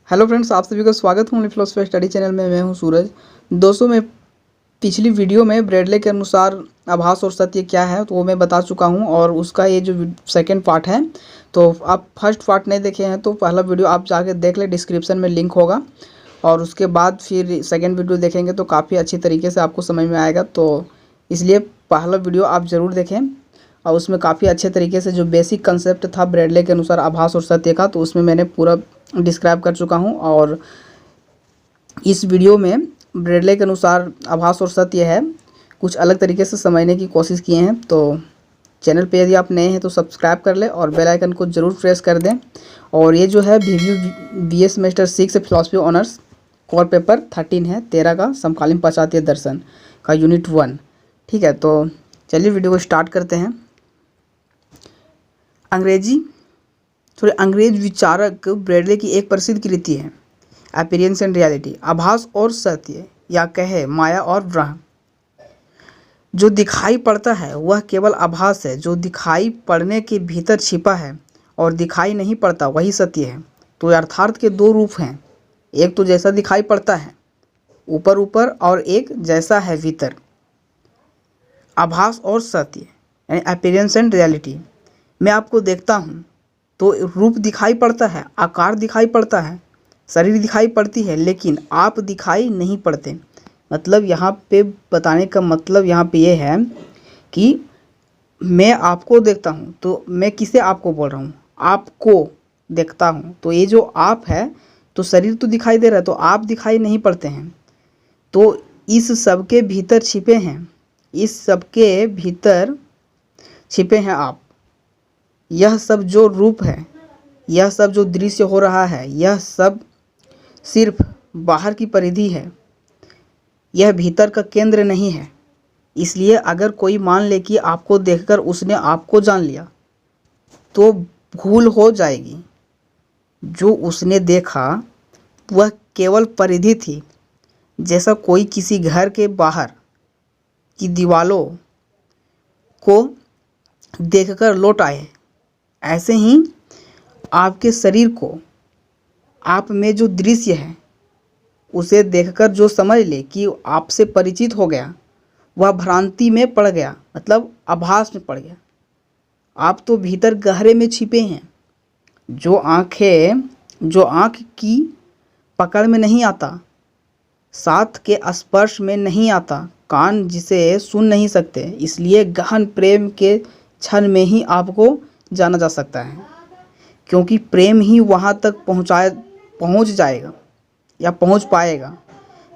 Hello friends, आप सभी का स्वागत है फिलोसफी स्टडी चैनल में। मैं हूं सूरज। दोस्तों, मैं पिछली वीडियो में ब्रेडले के अनुसार आभास और सत्य क्या है तो वो मैं बता चुका हूं, और उसका ये जो सेकंड पार्ट है, तो आप फर्स्ट पार्ट नहीं देखे हैं तो पहला वीडियो आप जाके देख ले, डिस्क्रिप्शन में लिंक होगा। और उसके बाद फिर सेकेंड वीडियो देखेंगे तो काफ़ी अच्छी तरीके से आपको समझ में आएगा। तो इसलिए पहला वीडियो आप ज़रूर देखें, और उसमें काफ़ी अच्छे तरीके से जो बेसिक कंसेप्ट था ब्रेडले के अनुसार आभास और सत्य का, तो उसमें मैंने पूरा डिस्क्राइब कर चुका हूं। और इस वीडियो में ब्रेडले के अनुसार आभास और सत्य है कुछ अलग तरीके से समझने की कोशिश किए हैं। तो चैनल पे यदि आप नए हैं तो सब्सक्राइब कर लें और बेल आइकन को ज़रूर प्रेस कर दें। और ये जो है BA semester 6 philosophy honours core paper 13 है, 13 का समकालीन पाश्चात्य दर्शन का यूनिट 1। ठीक है, तो चलिए वीडियो को स्टार्ट करते हैं। अंग्रेज विचारक ब्रेडले की एक प्रसिद्ध कृति है अपीयरेंस एंड रियलिटी, आभास और सत्य, या कहे माया और भ्रम। जो दिखाई पड़ता है वह केवल आभास है, जो दिखाई पड़ने के भीतर छिपा है और दिखाई नहीं पड़ता वही सत्य है। तो यथार्थ के दो रूप हैं, एक तो जैसा दिखाई पड़ता है ऊपर ऊपर, और एक जैसा है भीतर। आभास और सत्य यानी अपीयरेंस एंड रियलिटी। मैं आपको देखता हूँ तो रूप दिखाई पड़ता है, आकार दिखाई पड़ता है, शरीर दिखाई पड़ती है, लेकिन आप दिखाई नहीं पड़ते। मतलब यहाँ पे बताने का मतलब यहाँ पे ये है कि मैं आपको देखता हूँ तो मैं किसे आपको बोल रहा हूँ, आपको देखता हूँ। तो ये जो आप है तो शरीर तो दिखाई दे रहा है, तो आप दिखाई नहीं पड़ते हैं। तो इस सब के भीतर छिपे हैं, इस सब के भीतर छिपे हैं आप। यह सब जो रूप है, यह सब जो दृश्य हो रहा है, यह सब सिर्फ बाहर की परिधि है, यह भीतर का केंद्र नहीं है। इसलिए अगर कोई मान ले कि आपको देखकर उसने आपको जान लिया तो भूल हो जाएगी। जो उसने देखा वह केवल परिधि थी, जैसा कोई किसी घर के बाहर की दीवारों को देखकर लौट आए। ऐसे ही आपके शरीर को, आप में जो दृश्य है उसे देखकर जो समझ ले कि आपसे परिचित हो गया, वह भ्रांति में पड़ गया, मतलब आभास में पड़ गया। आप तो भीतर गहरे में छिपे हैं। जो आँख की पकड़ में नहीं आता, साथ के स्पर्श में नहीं आता, कान जिसे सुन नहीं सकते, इसलिए गहन प्रेम के क्षण में ही आपको जाना जा सकता है, क्योंकि प्रेम ही वहाँ तक पहुँच जाएगा या पहुँच पाएगा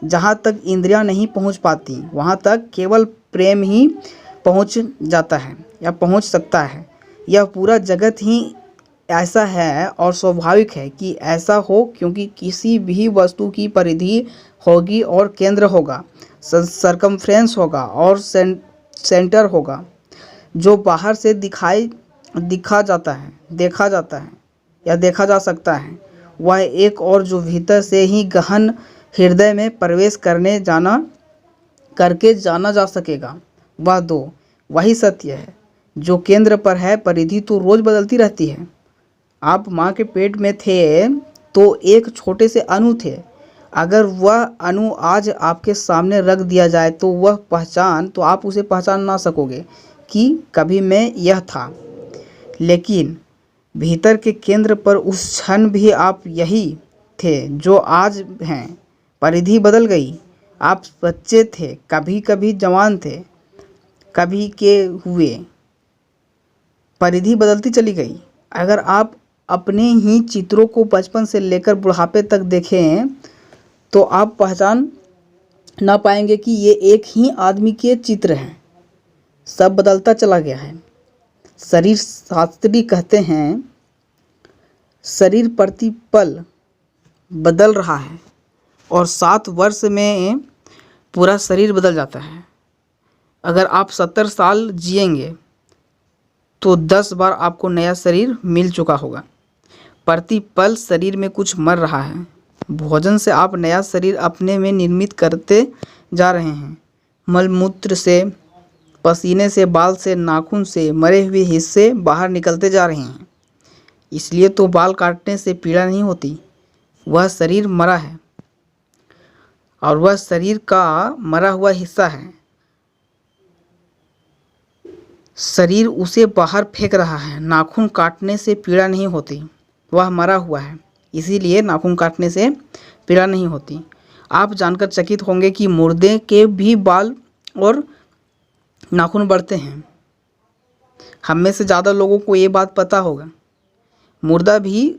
जहाँ तक इंद्रियां नहीं पहुँच पाती। वहाँ तक केवल प्रेम ही पहुँच जाता है या पहुँच सकता है। यह पूरा जगत ही ऐसा है और स्वाभाविक है कि ऐसा हो, क्योंकि किसी भी वस्तु की परिधि होगी और केंद्र होगा, सरकमफ्रेंस होगा और सेंटर होगा। जो बाहर से देखा जाता है या देखा जा सकता है वह एक, और जो भीतर से ही गहन हृदय में प्रवेश करके जाना जा सकेगा वह दो। वही सत्य है जो केंद्र पर है। परिधि तो रोज बदलती रहती है। आप माँ के पेट में थे तो एक छोटे से अणु थे। अगर वह अणु आज आपके सामने रख दिया जाए तो आप उसे पहचान ना सकोगे कि कभी मैं यह था। लेकिन भीतर के केंद्र पर उस क्षण भी आप यही थे जो आज हैं। परिधि बदल गई। आप बच्चे थे, कभी कभी जवान थे, कभी के हुए। परिधि बदलती चली गई। अगर आप अपने ही चित्रों को बचपन से लेकर बुढ़ापे तक देखें तो आप पहचान ना पाएंगे कि ये एक ही आदमी के चित्र हैं। सब बदलता चला गया है। शरीर शास्त्री कहते हैं शरीर प्रतिपल बदल रहा है, और 7 वर्ष में पूरा शरीर बदल जाता है। अगर आप 70 साल जिएंगे तो 10 बार आपको नया शरीर मिल चुका होगा। प्रतिपल शरीर में कुछ मर रहा है। भोजन से आप नया शरीर अपने में निर्मित करते जा रहे हैं। मलमूत्र से, पसीने से, बाल से, नाखून से मरे हुए हिस्से बाहर निकलते जा रहे हैं। इसलिए तो बाल काटने से पीड़ा नहीं होती, वह शरीर मरा है और वह शरीर का मरा हुआ हिस्सा है। शरीर उसे बाहर फेंक रहा है। नाखून काटने से पीड़ा नहीं होती, वह मरा हुआ है, इसीलिए नाखून काटने से पीड़ा नहीं होती। आप जानकर चकित होंगे कि मुर्दे के भी बाल और नाखून बढ़ते हैं। हम में से ज़्यादा लोगों को ये बात पता होगा। मुर्दा भी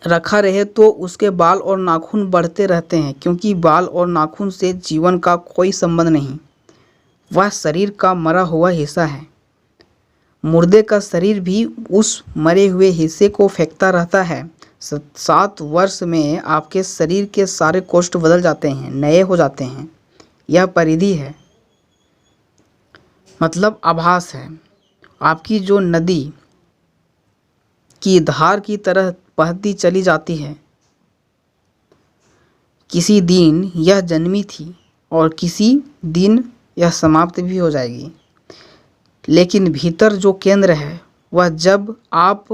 रखा रहे तो उसके बाल और नाखून बढ़ते रहते हैं, क्योंकि बाल और नाखून से जीवन का कोई संबंध नहीं। वह शरीर का मरा हुआ हिस्सा है। मुर्दे का शरीर भी उस मरे हुए हिस्से को फेंकता रहता है। 7 वर्ष में आपके शरीर के सारे कोष्ठ बदल जाते हैं, नए हो जाते हैं। यह परिधि है, मतलब आभास है। आपकी जो नदी की धार की तरह बहती चली जाती है। किसी दिन यह जन्मी थी और किसी दिन यह समाप्त भी हो जाएगी, लेकिन भीतर जो केंद्र है वह जब आप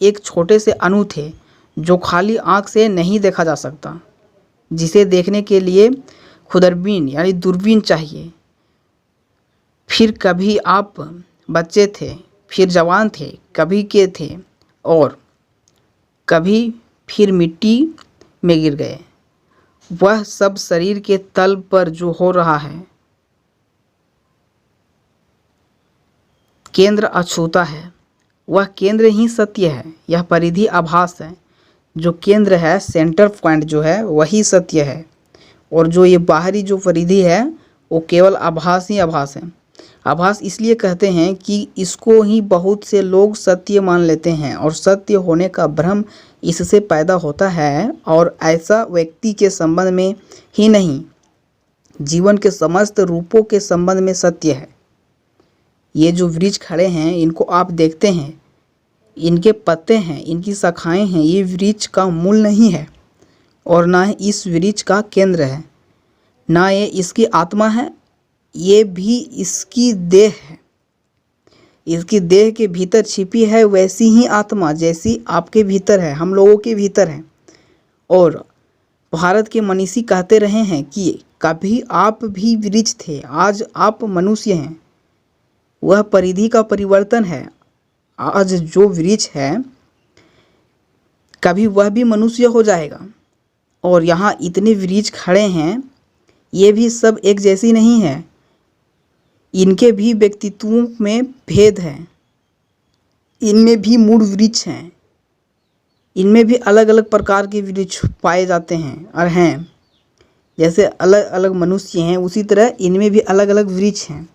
एक छोटे से अणु थे जो खाली आँख से नहीं देखा जा सकता, जिसे देखने के लिए खुदरबीन यानी दूरबीन चाहिए। फिर कभी आप बच्चे थे, फिर जवान थे, कभी के थे और कभी फिर मिट्टी में गिर गए। वह सब शरीर के तल पर जो हो रहा है, केंद्र अछूता है। वह केंद्र ही सत्य है। यह परिधि आभास है। जो केंद्र है, सेंटर पॉइंट जो है, वही सत्य है। और जो ये बाहरी जो परिधि है वो केवल आभास ही आभास है। आभास इसलिए कहते हैं कि इसको ही बहुत से लोग सत्य मान लेते हैं और सत्य होने का भ्रम इससे पैदा होता है। और ऐसा व्यक्ति के संबंध में ही नहीं, जीवन के समस्त रूपों के संबंध में सत्य है। ये जो वृक्ष खड़े हैं, इनको आप देखते हैं, इनके पत्ते हैं, इनकी शाखाएं हैं। ये वृक्ष का मूल नहीं है और ना ही इस वृक्ष का केंद्र है, ना ये इसकी आत्मा है, ये भी इसकी देह है। इसकी देह के भीतर छिपी है वैसी ही आत्मा जैसी आपके भीतर है, हम लोगों के भीतर है। और भारत के मनीषी कहते रहे हैं कि कभी आप भी वृक्ष थे, आज आप मनुष्य हैं। वह परिधि का परिवर्तन है। आज जो वृक्ष है कभी वह भी मनुष्य हो जाएगा। और यहाँ इतने वृक्ष खड़े हैं, ये भी सब एक जैसी नहीं है। इनके भी व्यक्तित्वों में भेद है। इनमें भी मूल वृक्ष हैं। इनमें भी अलग अलग प्रकार के वृक्ष पाए जाते हैं और हैं। जैसे अलग अलग मनुष्य हैं, उसी तरह इनमें भी अलग अलग वृक्ष हैं।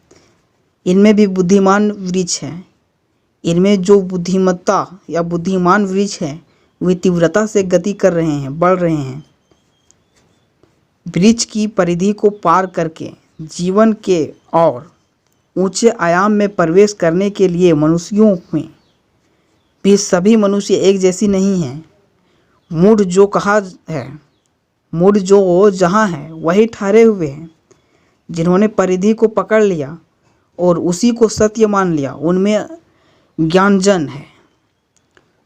इनमें भी बुद्धिमान वृक्ष है। इनमें जो बुद्धिमत्ता या बुद्धिमान वृक्ष है वे तीव्रता से गति कर रहे हैं, बढ़ रहे हैं। वृक्ष की परिधि को पार करके जीवन के और ऊंचे आयाम में प्रवेश करने के लिए मनुष्यों में भी सभी मनुष्य एक जैसी नहीं हैं। मूढ़ जो कहा है, मूढ़ जो जहाँ है वही ठहरे हुए हैं। जिन्होंने परिधि को पकड़ लिया और उसी को सत्य मान लिया, उनमें ज्ञानजन है।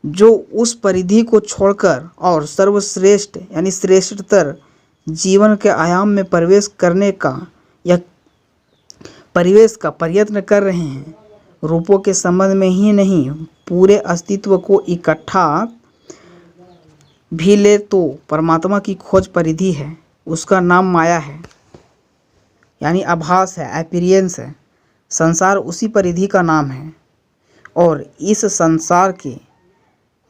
जो उस परिधि को छोड़कर और सर्वश्रेष्ठ यानी श्रेष्ठतर जीवन के आयाम में प्रवेश करने का या परिवेश का प्रयत्न कर रहे हैं, रूपों के संबंध में ही नहीं, पूरे अस्तित्व को इकट्ठा भी ले तो परमात्मा की खोज परिधि है। उसका नाम माया है, यानी आभास है, अपीयरेंस है। संसार उसी परिधि का नाम है और इस संसार के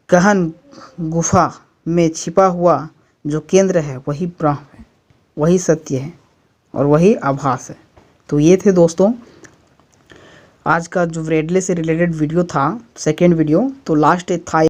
गहन गुफा में छिपा हुआ जो केंद्र है वही ब्रह्म है, वही सत्य है और वही आभास है। तो ये थे दोस्तों आज का जो ब्रेडले से रिलेटेड वीडियो था, सेकेंड वीडियो। तो लास्ट था